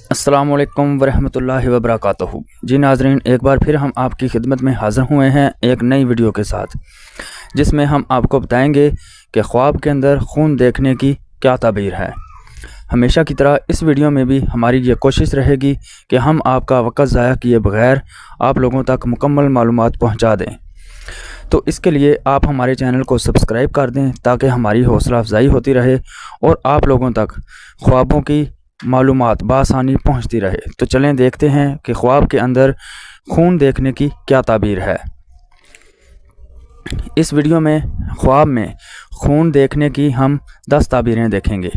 السلام علیکم ورحمۃ اللہ وبرکاتہ۔ جی ناظرین، ایک بار پھر ہم آپ کی خدمت میں حاضر ہوئے ہیں ایک نئی ویڈیو کے ساتھ، جس میں ہم آپ کو بتائیں گے کہ خواب کے اندر خون دیکھنے کی کیا تعبیر ہے۔ ہمیشہ کی طرح اس ویڈیو میں بھی ہماری یہ کوشش رہے گی کہ ہم آپ کا وقت ضائع کیے بغیر آپ لوگوں تک مکمل معلومات پہنچا دیں۔ تو اس کے لیے آپ ہمارے چینل کو سبسکرائب کر دیں تاکہ ہماری حوصلہ افزائی ہوتی رہے اور آپ لوگوں تک خوابوں کی معلومات بآسانی پہنچتی رہے۔ تو چلیں دیکھتے ہیں کہ خواب کے اندر خون دیکھنے کی کیا تعبیر ہے۔ اس ویڈیو میں خواب میں خون دیکھنے کی ہم 10 تعبیریں دیکھیں گے۔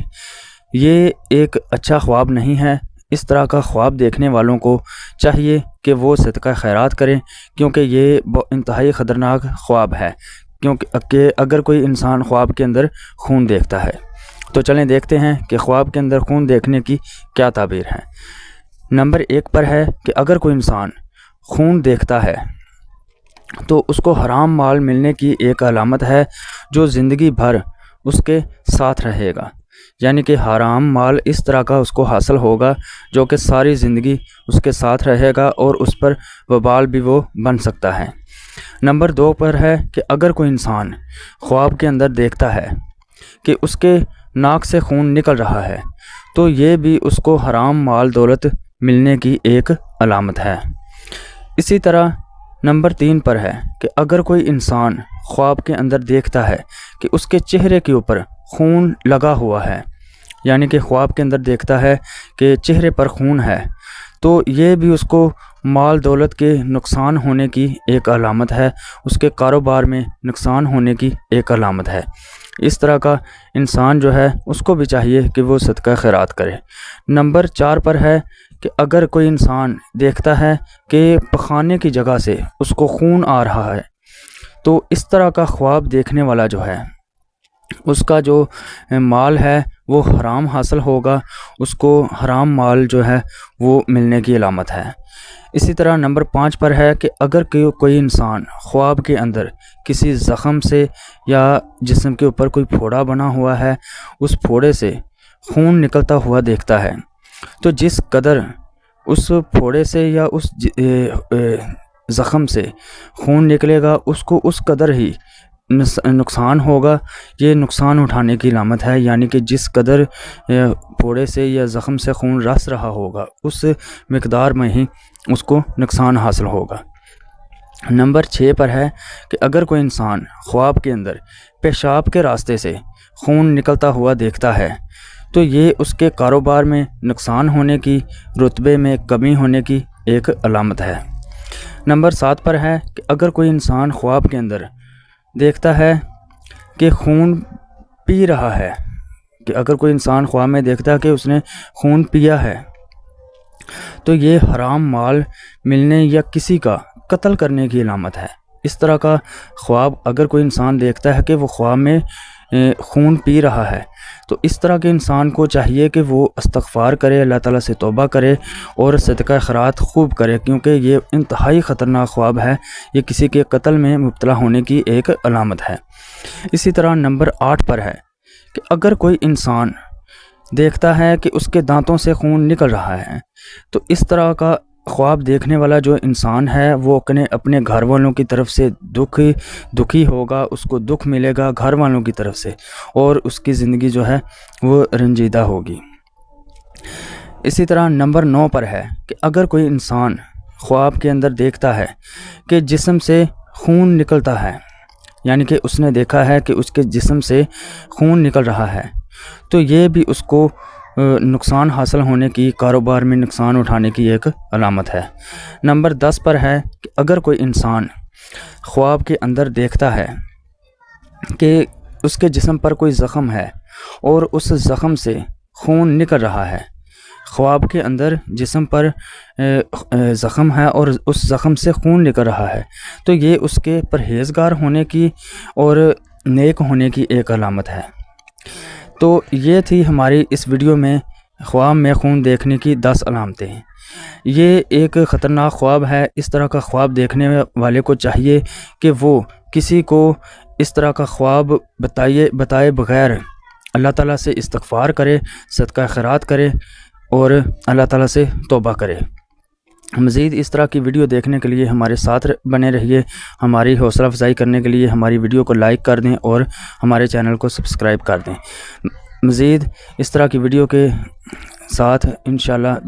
یہ ایک اچھا خواب نہیں ہے۔ اس طرح کا خواب دیکھنے والوں کو چاہیے کہ وہ صدقہ خیرات کریں، کیونکہ یہ انتہائی خطرناک خواب ہے، کیونکہ اگر کوئی انسان خواب کے اندر خون دیکھتا ہے۔ تو چلیں دیکھتے ہیں کہ خواب کے اندر خون دیکھنے کی کیا تعبیر ہے۔ نمبر 1 پر ہے کہ اگر کوئی انسان خون دیکھتا ہے تو اس کو حرام مال ملنے کی ایک علامت ہے جو زندگی بھر اس کے ساتھ رہے گا، یعنی کہ حرام مال اس طرح کا اس کو حاصل ہوگا جو کہ ساری زندگی اس کے ساتھ رہے گا اور اس پر وبال بھی وہ بن سکتا ہے۔ نمبر 2 پر ہے کہ اگر کوئی انسان خواب کے اندر دیکھتا ہے کہ اس کے ناک سے خون نکل رہا ہے تو یہ بھی اس کو حرام مال دولت ملنے کی ایک علامت ہے۔ اسی طرح نمبر 3 پر ہے کہ اگر کوئی انسان خواب کے اندر دیکھتا ہے کہ اس کے چہرے کے اوپر خون لگا ہوا ہے، یعنی کہ خواب کے اندر دیکھتا ہے کہ چہرے پر خون ہے، تو یہ بھی اس کو مال دولت کے نقصان ہونے کی ایک علامت ہے، اس کے کاروبار میں نقصان ہونے کی ایک علامت ہے۔ اس طرح کا انسان جو ہے اس کو بھی چاہیے کہ وہ صدقہ خیرات کرے۔ نمبر 4 پر ہے کہ اگر کوئی انسان دیکھتا ہے کہ پخانے کی جگہ سے اس کو خون آ رہا ہے تو اس طرح کا خواب دیکھنے والا جو ہے اس کا جو مال ہے وہ حرام حاصل ہوگا، اس کو حرام مال جو ہے وہ ملنے کی علامت ہے۔ اسی طرح نمبر 5 پر ہے کہ اگر کوئی انسان خواب کے اندر کسی زخم سے یا جسم کے اوپر کوئی پھوڑا بنا ہوا ہے، اس پھوڑے سے خون نکلتا ہوا دیکھتا ہے، تو جس قدر اس پھوڑے سے یا اس زخم سے خون نکلے گا اس کو اس قدر ہی نقصان ہوگا۔ یہ نقصان اٹھانے کی علامت ہے، یعنی کہ جس قدر پھوڑے سے یا زخم سے خون رس رہا ہوگا اس مقدار میں ہی اس کو نقصان حاصل ہوگا۔ نمبر 6 پر ہے کہ اگر کوئی انسان خواب کے اندر پیشاب کے راستے سے خون نکلتا ہوا دیکھتا ہے تو یہ اس کے کاروبار میں نقصان ہونے کی، رتبے میں کمی ہونے کی ایک علامت ہے۔ نمبر 7 پر ہے کہ اگر کوئی انسان خواب کے اندر دیکھتا ہے کہ خون پی رہا ہے، کہ اگر کوئی انسان خواب میں دیکھتا ہے کہ اس نے خون پیا ہے تو یہ حرام مال ملنے یا کسی کا قتل کرنے کی علامت ہے۔ اس طرح کا خواب اگر کوئی انسان دیکھتا ہے کہ وہ خواب میں خون پی رہا ہے تو اس طرح کے انسان کو چاہیے کہ وہ استغفار کرے، اللہ تعالیٰ سے توبہ کرے اور صدقہ خیرات خوب کرے، کیونکہ یہ انتہائی خطرناک خواب ہے، یہ کسی کے قتل میں مبتلا ہونے کی ایک علامت ہے۔ اسی طرح نمبر 8 پر ہے کہ اگر کوئی انسان دیکھتا ہے کہ اس کے دانتوں سے خون نکل رہا ہے تو اس طرح کا خواب دیکھنے والا جو انسان ہے وہ اپنے گھر والوں کی طرف سے دکھی ہوگا، اس کو دکھ ملے گا گھر والوں کی طرف سے، اور اس کی زندگی جو ہے وہ رنجیدہ ہوگی۔ اسی طرح نمبر 9 پر ہے کہ اگر کوئی انسان خواب کے اندر دیکھتا ہے کہ جسم سے خون نکلتا ہے، یعنی کہ اس نے دیکھا ہے کہ اس کے جسم سے خون نکل رہا ہے، تو یہ بھی اس کو نقصان حاصل ہونے کی، کاروبار میں نقصان اٹھانے کی ایک علامت ہے۔ نمبر 10 پر ہے کہ اگر کوئی انسان خواب کے اندر دیکھتا ہے کہ اس کے جسم پر کوئی زخم ہے اور اس زخم سے خون نکل رہا ہے، خواب کے اندر جسم پر زخم ہے اور اس زخم سے خون نکل رہا ہے، تو یہ اس کے پرہیزگار ہونے کی اور نیک ہونے کی ایک علامت ہے۔ تو یہ تھی ہماری اس ویڈیو میں خواب میں خون دیکھنے کی 10 علامتیں۔ یہ ایک خطرناک خواب ہے۔ اس طرح کا خواب دیکھنے والے کو چاہیے کہ وہ کسی کو اس طرح کا خواب بتائے بغیر اللہ تعالیٰ سے استغفار کرے، صدقہ خیرات کرے اور اللہ تعالیٰ سے توبہ کرے۔ مزید اس طرح کی ویڈیو دیکھنے کے لیے ہمارے ساتھ بنے رہیے۔ ہماری حوصلہ افزائی کرنے کے لیے ہماری ویڈیو کو لائک کر دیں اور ہمارے چینل کو سبسکرائب کر دیں۔ مزید اس طرح کی ویڈیو کے ساتھ انشاءاللہ